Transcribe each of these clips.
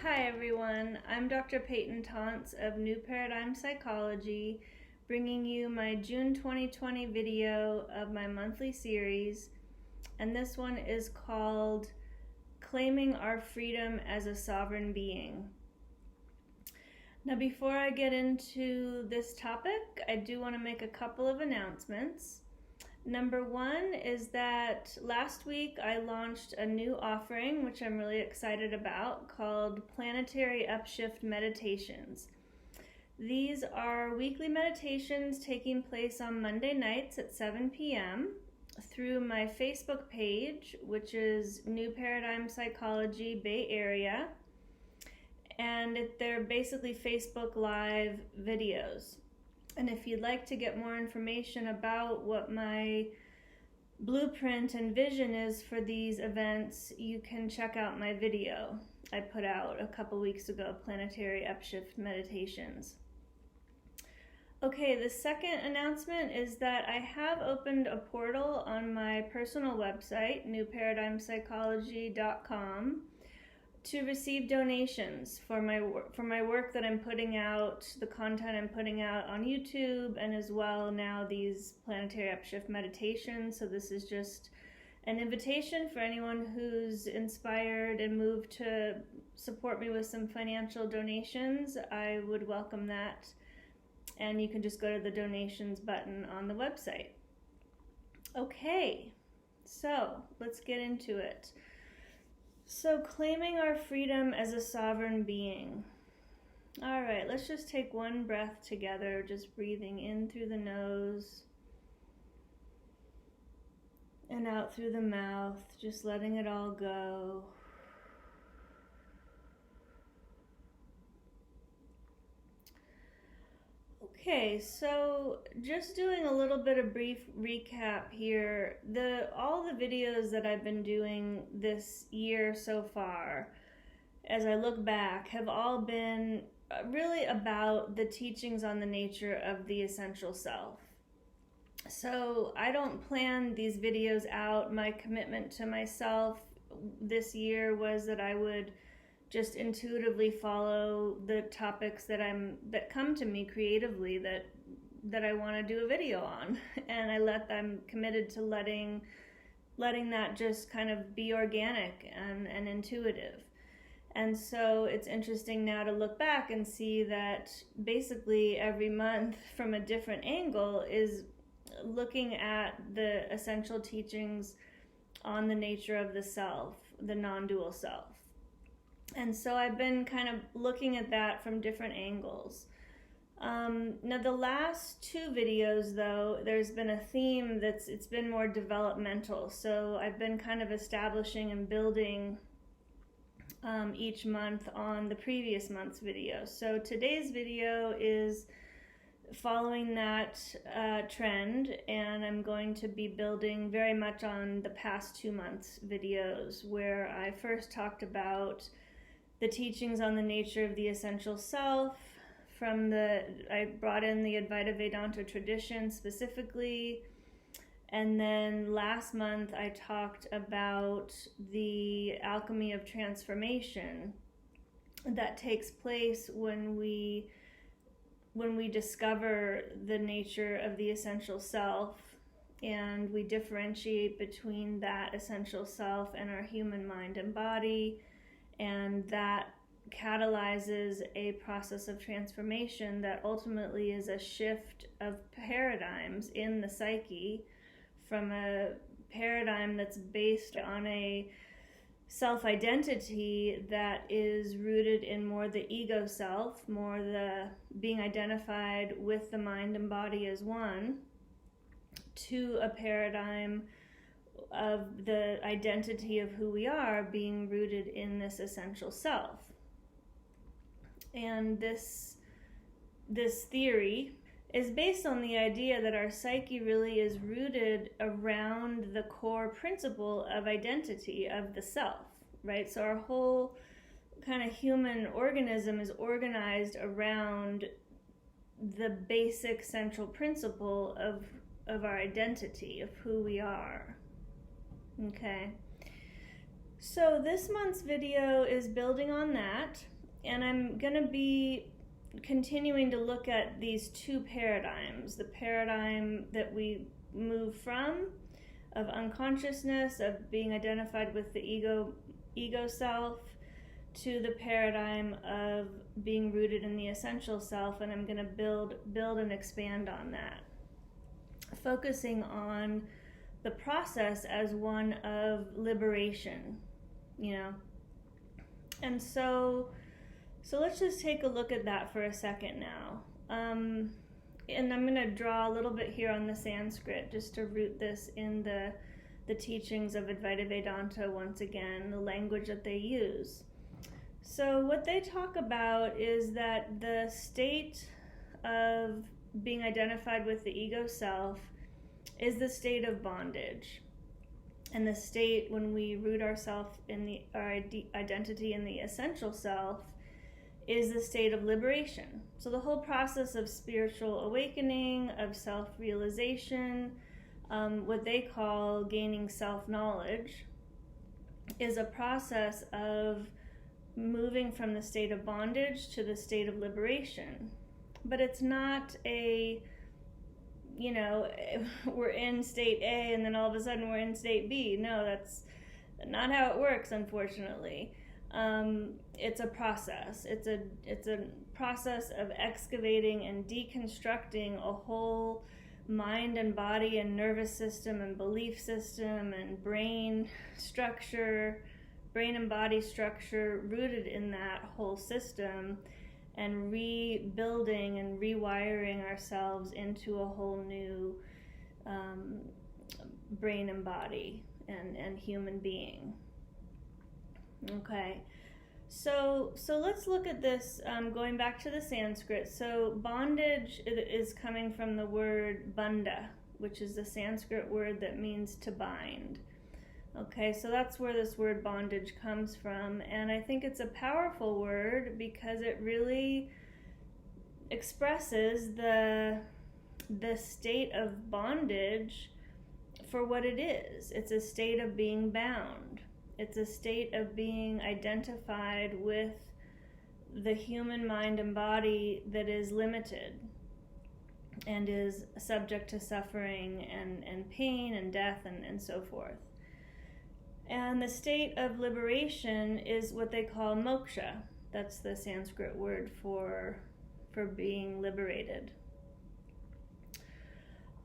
Hi everyone, I'm Dr. Payton Tontz of New Paradigm Psychology, bringing you my June 2020 video of my monthly series, and this one is called Claiming Our Freedom as a Sovereign Being. Now before I get into this topic, I do want to make a couple of announcements. Number one is that last week I launched a new offering, which I'm really excited about, called Planetary Upshift Meditations. These are weekly meditations taking place on Monday nights at 7 p.m. through my Facebook page, which is New Paradigm Psychology Bay Area, and they're basically Facebook Live videos. And if you'd like to get more information about what my blueprint and vision is for these events, you can check out my video I put out a couple weeks ago, Planetary Upshift Meditations. Okay, the second announcement is that I have opened a portal on my personal website, newparadigmpsychology.com, to receive donations for my work that I'm putting out, the content I'm putting out on YouTube, and as well now these Planetary Upshift meditations. So this is just an invitation for anyone who's inspired and moved to support me with some financial donations. I would welcome that, and you can just go to the donations button on the website. Okay, so let's get into it. So, claiming our freedom as a sovereign being. All right, let's just take one breath together, just breathing in through the nose and out through the mouth, just letting it all go. Okay, so just doing a little bit of brief recap here. All the videos that I've been doing this year so far, as I look back, have all been really about the teachings on the nature of the essential self. So I don't plan these videos out. My commitment to myself this year was that I would just intuitively follow the topics that come to me creatively that I want to do a video on, and I'm committed to letting that just kind of be organic and intuitive. And so it's interesting now to look back and see that basically every month from a different angle is looking at the essential teachings on the nature of the self, the non-dual self. And so I've been kind of looking at that from different angles. Now the last two videos, though, there's been a theme it's been more developmental. So I've been kind of establishing and building each month on the previous month's video. So today's video is following that trend, and I'm going to be building very much on the past 2 months' videos, where I first talked about the teachings on the nature of the essential self. I brought in the Advaita Vedanta tradition specifically, and then last month I talked about the alchemy of transformation that takes place when we discover the nature of the essential self, and we differentiate between that essential self and our human mind and body. And that catalyzes a process of transformation that ultimately is a shift of paradigms in the psyche, from a paradigm that's based on a self-identity that is rooted in more the ego self, more the being identified with the mind and body as one, to a paradigm of the identity of who we are being rooted in this essential self. And this theory is based on the idea that our psyche really is rooted around the core principle of identity of the self, right? So our whole kind of human organism is organized around the basic central principle of our identity, of who we are. Okay. So this month's video is building on that, and I'm going to be continuing to look at these two paradigms. The paradigm that we move from, of unconsciousness, of being identified with the ego self, to the paradigm of being rooted in the essential self, and I'm going to build and expand on that, focusing on the process as one of liberation, And so let's just take a look at that for a second now. And I'm going to draw a little bit here on the Sanskrit just to root this in the teachings of Advaita Vedanta once again, the language that they use. So what they talk about is that the state of being identified with the ego self is the state of bondage. And the state when we root ourselves in our identity in the essential self is the state of liberation. So the whole process of spiritual awakening, of self-realization, what they call gaining self-knowledge, is a process of moving from the state of bondage to the state of liberation. But it's not we're in state A and then all of a sudden we're in state B. No, that's not how it works, unfortunately. It's a process. It's a process of excavating and deconstructing a whole mind and body and nervous system and belief system and brain and body structure rooted in that whole system, and rebuilding and rewiring ourselves into a whole new brain and body and human being. Okay, so let's look at this, going back to the Sanskrit. So bondage is coming from the word bandha, which is the Sanskrit word that means to bind. Okay, so that's where this word bondage comes from, and I think it's a powerful word because it really expresses the state of bondage for what it is. It's a state of being bound. It's a state of being identified with the human mind and body that is limited and is subject to suffering and pain and death and so forth. And the state of liberation is what they call moksha. That's the Sanskrit word for being liberated.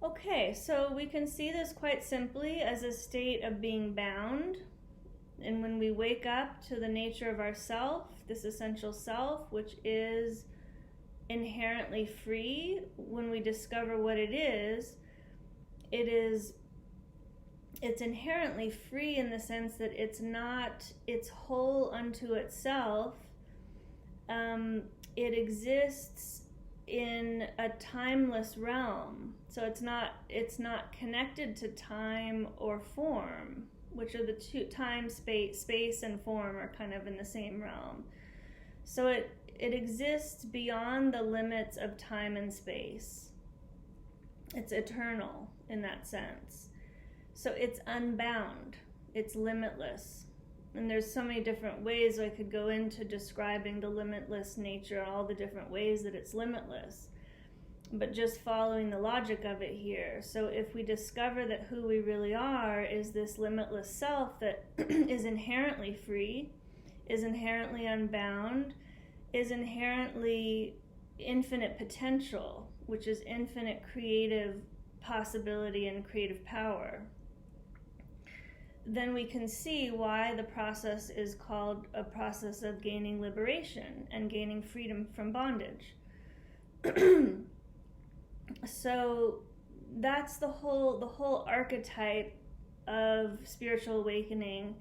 Okay, so we can see this quite simply as a state of being bound. And when we wake up to the nature of our self, this essential self, which is inherently free, when we discover what it is, it's inherently free in the sense that it's whole unto itself. It exists in a timeless realm. So it's not connected to time or form, which are the two. Time, space and form are kind of in the same realm. So it exists beyond the limits of time and space. It's eternal in that sense. So it's unbound, it's limitless. And there's so many different ways I could go into describing the limitless nature, all the different ways that it's limitless. But just following the logic of it here. So if we discover that who we really are is this limitless self that is inherently free, is inherently unbound, is inherently infinite potential, which is infinite creative possibility and creative power, then we can see why the process is called a process of gaining liberation and gaining freedom from bondage. So that's the whole archetype of spiritual awakening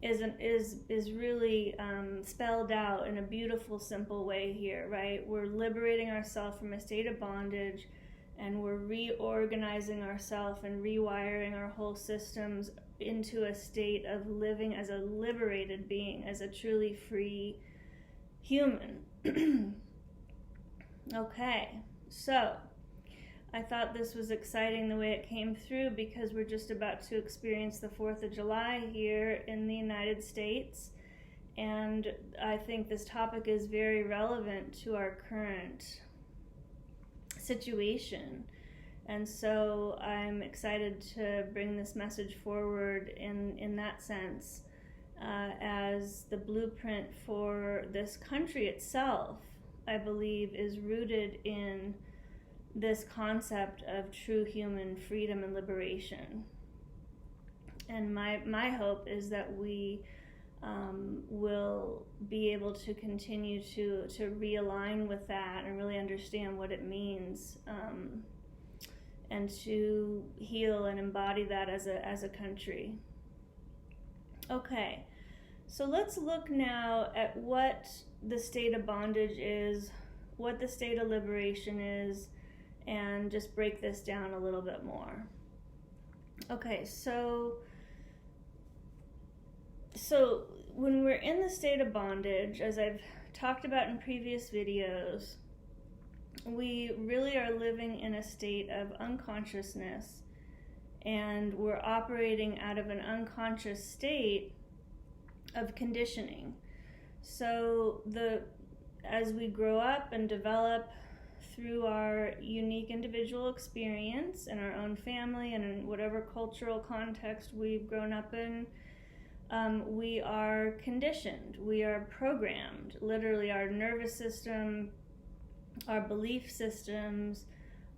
is really spelled out in a beautiful, simple way here, right? We're liberating ourselves from a state of bondage, and we're reorganizing ourselves and rewiring our whole systems into a state of living as a liberated being, as a truly free human. Okay, so I thought this was exciting the way it came through, because we're just about to experience the 4th of July here in the United States. And I think this topic is very relevant to our current situation. And so I'm excited to bring this message forward in that sense, as the blueprint for this country itself, I believe, is rooted in this concept of true human freedom and liberation. And my hope is that we will be able to continue to realign with that and really understand what it means, and to heal and embody that as a country. Okay, so let's look now at what the state of bondage is, what the state of liberation is, and just break this down a little bit more. Okay, so when we're in the state of bondage, as I've talked about in previous videos, we really are living in a state of unconsciousness, and we're operating out of an unconscious state of conditioning. So as we grow up and develop through our unique individual experience in our own family and in whatever cultural context we've grown up in, we are conditioned, we are programmed. Literally, our nervous system, our belief systems,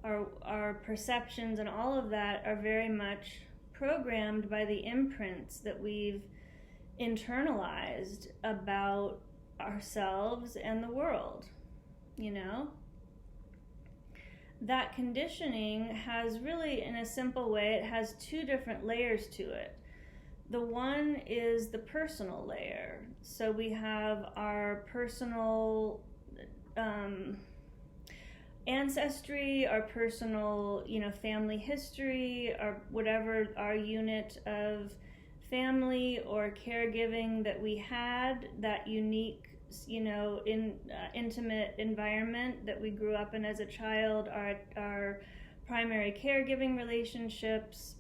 our perceptions, and all of that are very much programmed by the imprints that we've internalized about ourselves and the world. You know, that conditioning has really, in a simple way, it has two different layers to it. The one is the personal layer. So we have our personal ancestry, our personal, family history, or whatever our unit of family or caregiving that we had, that unique, intimate environment that we grew up in as a child, our primary caregiving relationships.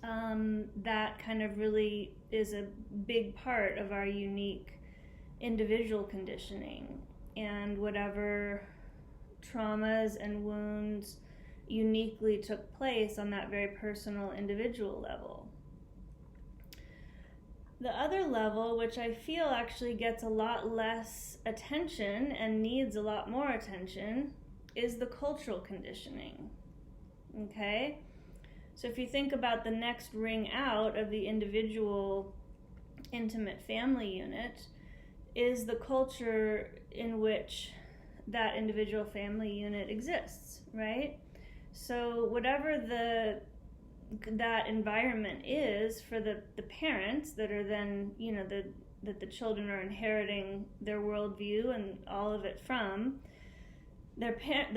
That kind of really is a big part of our unique individual conditioning, and whatever traumas and wounds uniquely took place on that very personal individual level. The other level, which I feel actually gets a lot less attention and needs a lot more attention, is the cultural conditioning. Okay? So if you think about the next ring out of the individual intimate family unit, is the culture in which that individual family unit exists, right? So whatever that environment is for the parents that are then, that the children are inheriting their worldview and all of it from, the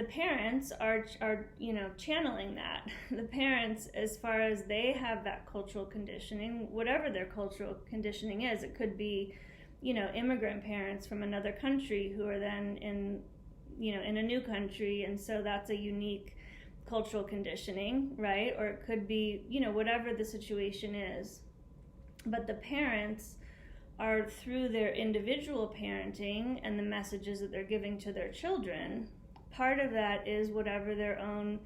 parents are channeling that. The parents, as far as they have that cultural conditioning, whatever their cultural conditioning is, it could be, immigrant parents from another country who are then in a new country, and so that's a unique cultural conditioning, right? Or it could be, whatever the situation is. But the parents are, through their individual parenting and the messages that they're giving to their children, part of that is whatever their own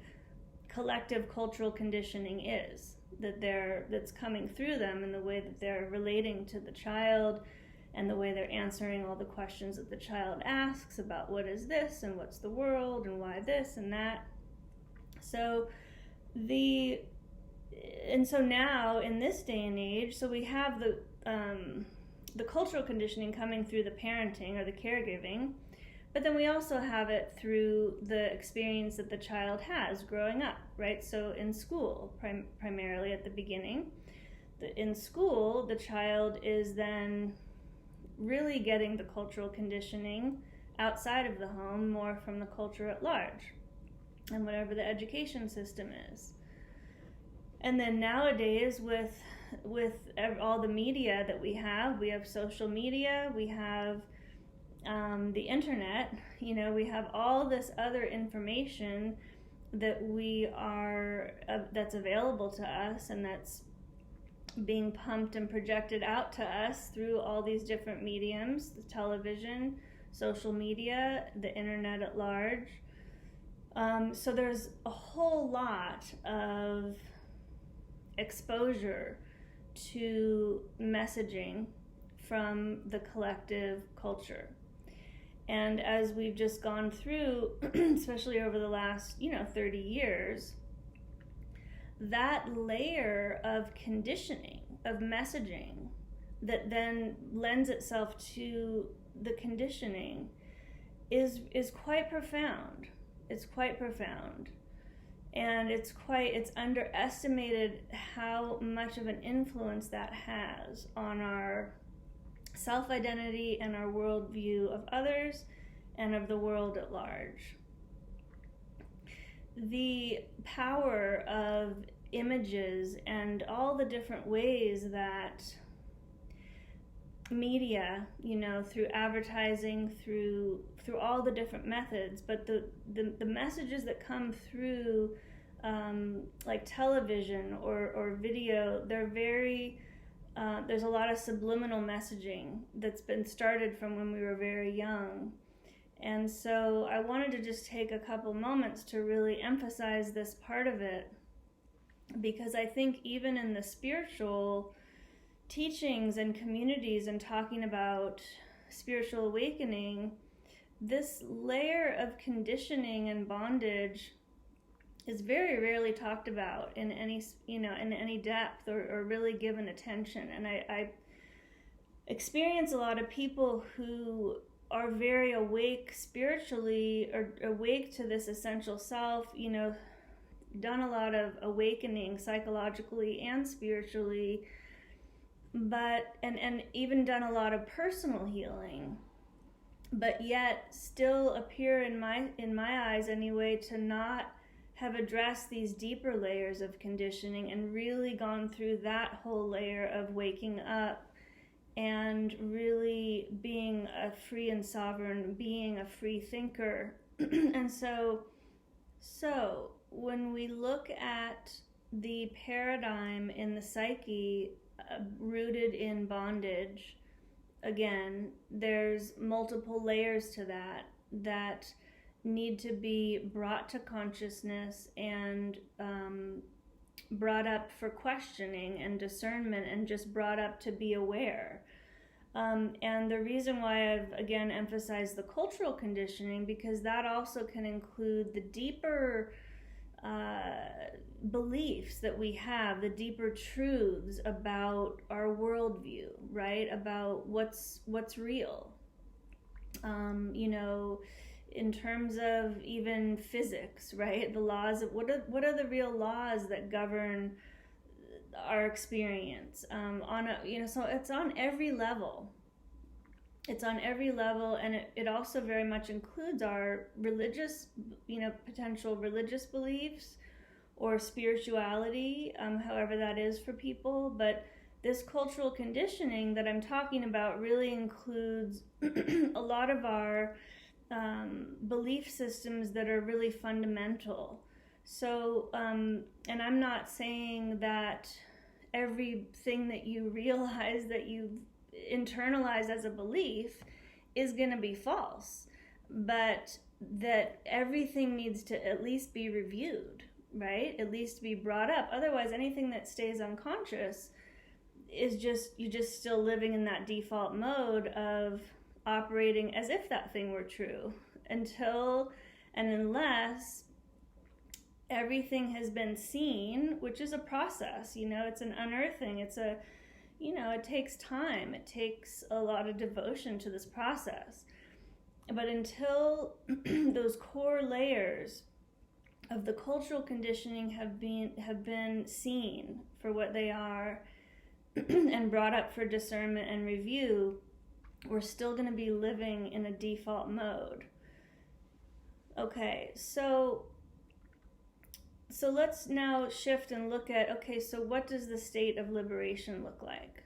collective cultural conditioning is, that's coming through them in the way that they're relating to the child, and the way they're answering all the questions that the child asks about what is this and what's the world and why this and that. So now in this day and age, so we have the cultural conditioning coming through the parenting or the caregiving, but then we also have it through the experience that the child has growing up, right? So in school, primarily at the beginning, in school, the child is then really getting the cultural conditioning outside of the home, more from the culture at large, and whatever the education system is. And then nowadays, with all the media that we have social media, we have the internet, we have all this other information that we are that's available to us, and that's being pumped and projected out to us through all these different mediums, the television, social media, the internet at large. So there's a whole lot of exposure to messaging from the collective culture. And as we've just gone through, especially over the last, 30 years, that layer of conditioning, of messaging, that then lends itself to the conditioning is quite profound. It's quite profound. And it's underestimated how much of an influence that has on our self-identity and our worldview of others and of the world at large. The power of images and all the different ways that media, through advertising, through all the different methods, but the messages that come through like television or video, they're very there's a lot of subliminal messaging that's been started from when we were very young. And so I wanted to just take a couple moments to really emphasize this part of it, because I think even in the spiritual teachings and communities and talking about spiritual awakening, this layer of conditioning and bondage is very rarely talked about in any, in any depth or really given attention. And I experience a lot of people who are very awake spiritually, or awake to this essential self, done a lot of awakening psychologically and spiritually, but and even done a lot of personal healing, but yet still appear in my eyes anyway to not have addressed these deeper layers of conditioning and really gone through that whole layer of waking up and really being a free and sovereign being, a free thinker. And so when we look at the paradigm in the psyche rooted in bondage, again, there's multiple layers to that need to be brought to consciousness and brought up for questioning and discernment, and just brought up to be aware. And the reason why I've again emphasized the cultural conditioning, because that also can include the deeper beliefs that we have, the deeper truths about our worldview, right? About what's real. In terms of even physics, right? The laws of what are the real laws that govern our experience so it's on every level. It's on every level, and it also very much includes our religious, potential religious beliefs or spirituality, however that is for people. But this cultural conditioning that I'm talking about really includes a lot of our belief systems that are really fundamental. So, and I'm not saying that everything that you realize that you've internalized as a belief is going to be false, but that everything needs to at least be reviewed, right? At least be brought up. Otherwise, anything that stays unconscious is you're just still living in that default mode of operating as if that thing were true, until and unless everything has been seen, which is a process. It's an unearthing. It's a, it takes time. It takes a lot of devotion to this process. But until those core layers of the cultural conditioning have been seen for what they are and brought up for discernment and review, we're still going to be living in a default mode. Okay, so let's now shift and look at, so what does the state of liberation look like,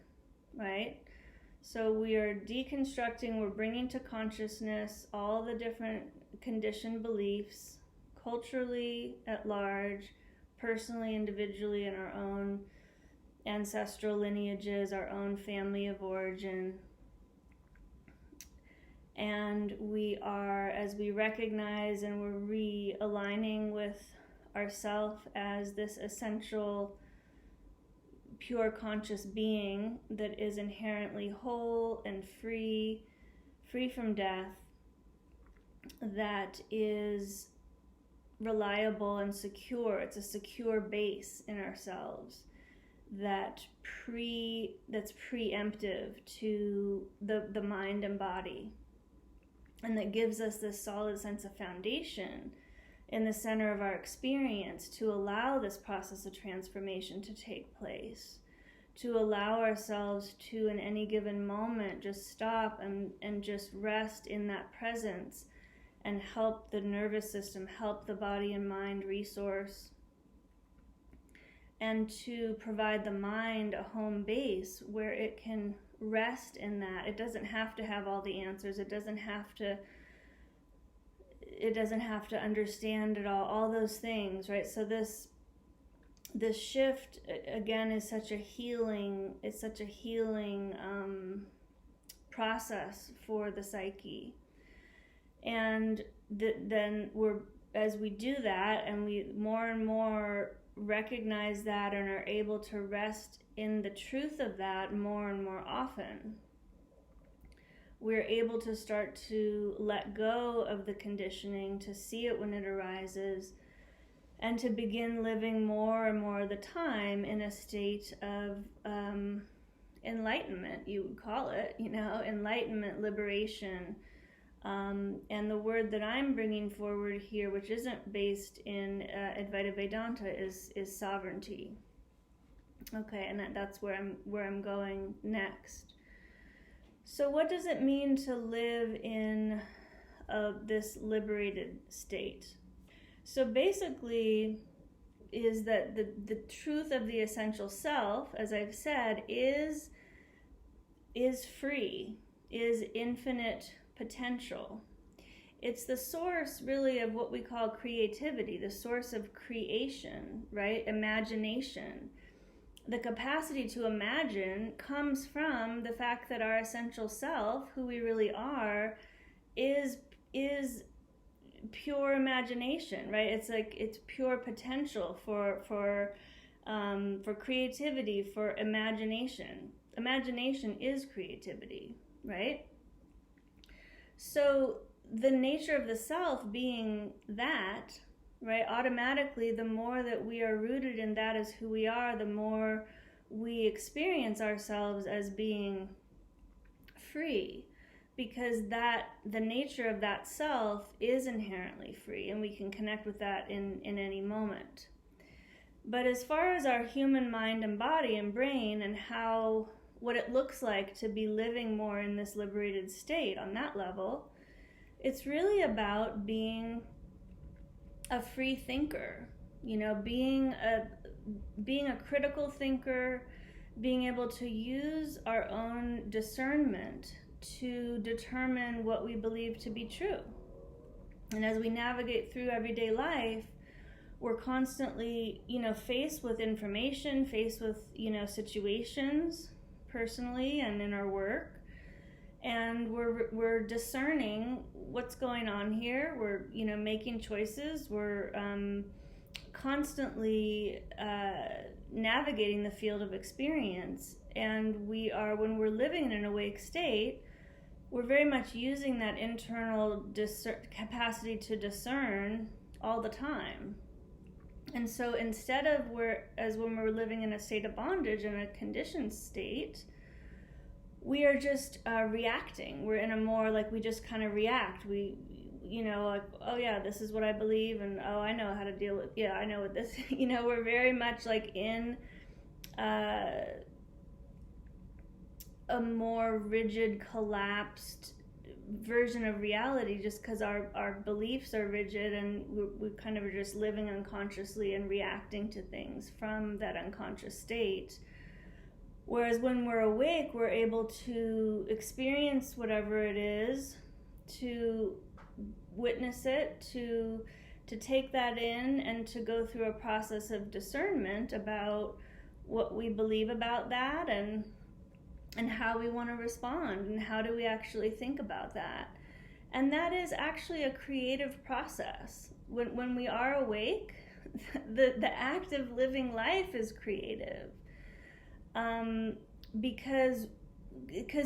right? So we are deconstructing, we're bringing to consciousness all the different conditioned beliefs, culturally at large, personally, individually, in our own ancestral lineages, our own family of origin. And we are, as we recognize and we're realigning with ourself as this essential, pure conscious being that is inherently whole and free from death, that is reliable and secure. It's a secure base in ourselves that's preemptive to the mind and body, and that gives us this solid sense of foundation in the center of our experience to allow this process of transformation to take place, to allow ourselves to, in any given moment, just stop and just rest in that presence and help the nervous system, help the body and mind resource, and to provide the mind a home base where it can rest in that. It doesn't have to have all the answers. It doesn't have to understand it all those things, right? So this shift, again, is such a healing process for the psyche. And then as we do that, and we more and more recognize that and are able to rest in the truth of that more and more often, we're able to start to let go of the conditioning, to see it when it arises, and to begin living more and more of the time in a state of enlightenment, you would call it, enlightenment, liberation. And the word that I'm bringing forward here, which isn't based in Advaita Vedanta, is sovereignty. Okay, and that's where I'm going next. So what does it mean to live in this liberated state? So basically is that the truth of the essential self, as I've said, is free, is infinite potential. It's the source, really, of what we call creativity, the source of creation, right? Imagination. The capacity to imagine comes from the fact that our essential self, who we really are, is pure imagination, right? It's pure potential for creativity, for imagination. Imagination is creativity, right? So the nature of the self being that, right, automatically the more that we are rooted in that as who we are, the more we experience ourselves as being free, because the nature of that self is inherently free, and we can connect with that in any moment. But as far as our human mind and body and brain and what it looks like to be living more in this liberated state on that level, it's really about being a free thinker, being a critical thinker, being able to use our own discernment to determine what we believe to be true. And as we navigate through everyday life, we're constantly, faced with information, faced with, situations personally and in our work, and we're discerning what's going on here. We're making choices. We're constantly navigating the field of experience, and when we're living in an awake state, we're very much using that internal capacity to discern all the time. And so instead of when we're living in a state of bondage, in a conditioned state, we are just reacting. We're in a more we just kind of react. We, oh yeah, this is what I believe, and oh, I know how to deal with, I know what this, we're very much in a more rigid, collapsed version of reality, just because our beliefs are rigid, and we kind of are just living unconsciously and reacting to things from that unconscious state. Whereas when we're awake, we're able to experience whatever it is, to witness it, to to take that in and to go through a process of discernment about what we believe about that and how we want to respond and how do we actually think about that. And that is actually a creative process. When we are awake, the act of living life is creative, because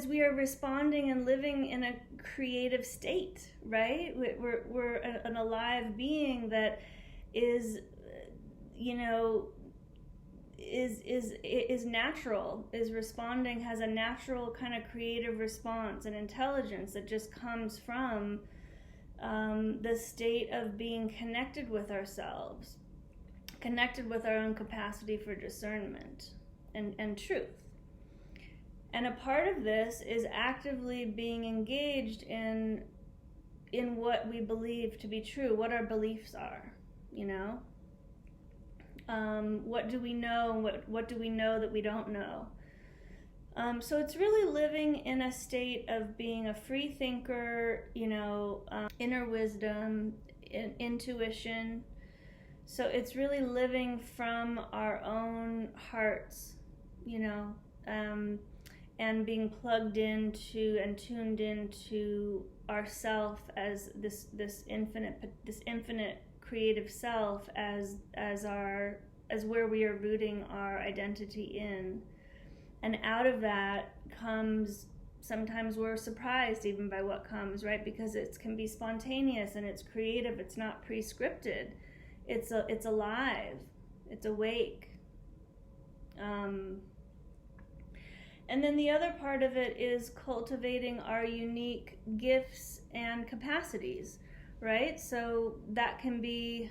we are responding and living in a creative state, right? We're an alive being that is, is natural, is responding, has a natural kind of creative response and intelligence that just comes from the state of being connected with ourselves, connected with our own capacity for discernment and truth. And a part of this is actively being engaged in what we believe to be true, what our beliefs are, what do we know, what do we know that we don't know. So it's really living in a state of being a free thinker, inner wisdom, intuition. So it's really living from our own hearts, and being plugged into and tuned into ourself as this infinite creative self as where we are rooting our identity in. And out of that comes, sometimes we're surprised even by what comes, right? Because it can be spontaneous and it's creative, it's not pre-scripted. It's alive, it's awake. And then the other part of it is cultivating our unique gifts and capacities, right? So that can be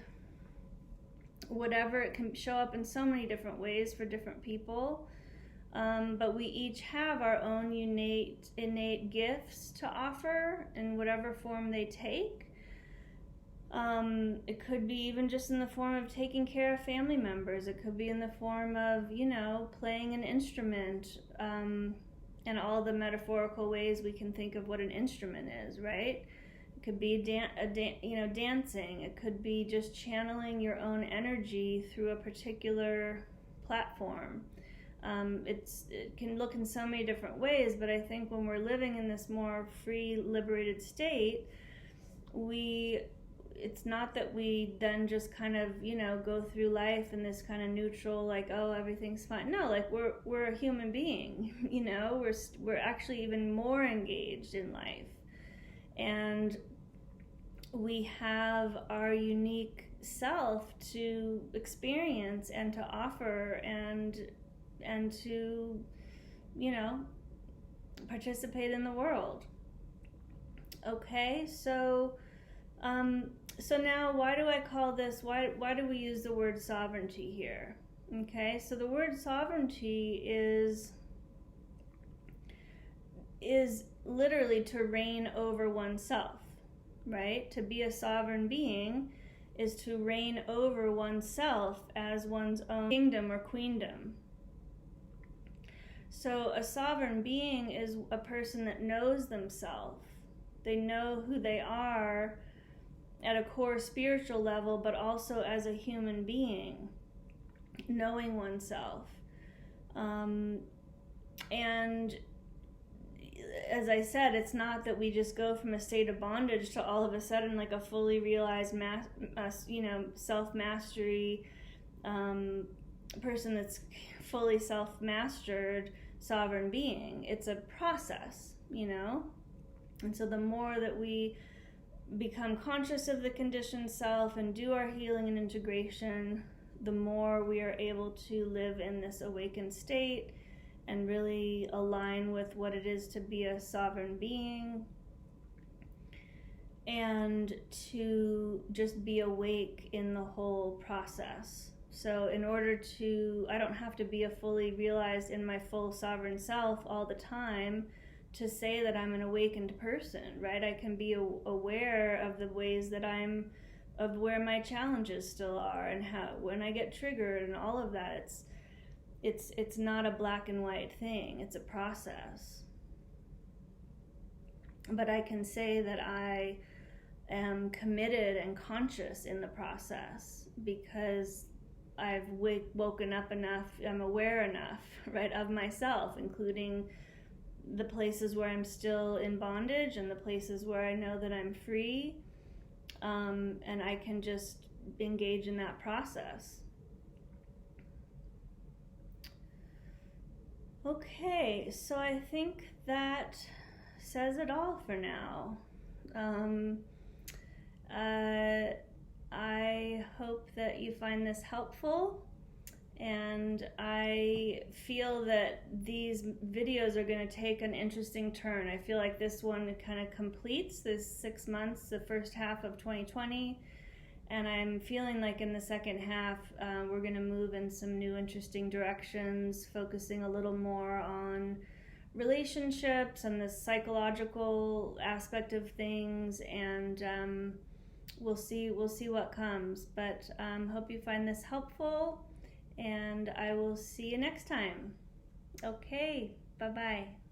whatever, it can show up in so many different ways for different people. But we each have our own innate gifts to offer in whatever form they take. It could be even just in the form of taking care of family members. It could be in the form of, playing an instrument, and all the metaphorical ways we can think of what an instrument is, right? It could be dancing. It could be just channeling your own energy through a particular platform. It can look in so many different ways, but I think when we're living in this more free, liberated state, it's not that we then just kind of, go through life in this kind of neutral, like, oh, everything's fine. No, like we're a human being, we're actually even more engaged in life. And we have our unique self to experience and to offer and to, participate in the world. Okay, so now why do I call this, why do we use the word sovereignty here? Okay, so the word sovereignty is literally to reign over oneself, right? To be a sovereign being is to reign over oneself as one's own kingdom or queendom. So a sovereign being is a person that knows themselves. They know who they are at a core spiritual level, but also as a human being, knowing oneself. And as I said, it's not that we just go from a state of bondage to all of a sudden like a fully realized self-mastery person that's fully self-mastered sovereign being. It's a process, and so the more that we become conscious of the conditioned self and do our healing and integration, the more we are able to live in this awakened state and really align with what it is to be a sovereign being and to just be awake in the whole process. So in order to, I don't have to be a fully realized in my full sovereign self all the time to say that I'm an awakened person, right? I can be aware of the ways that of where my challenges still are and how, when I get triggered and all of that. It's not a black and white thing, it's a process. But I can say that I am committed and conscious in the process, because I've woken up enough, I'm aware enough, right, of myself, including the places where I'm still in bondage and the places where I know that I'm free, and I can just engage in that process. Okay, so I think that says it all for now. I hope that you find this helpful, and I feel that these videos are going to take an interesting turn. I feel like this one kind of completes this 6 months, the first half of 2020, and I'm feeling like in the second half we're going to move in some new interesting directions, focusing a little more on relationships and the psychological aspect of things, and we'll see what comes. But hope you find this helpful, and I will see you next time. Okay, bye-bye.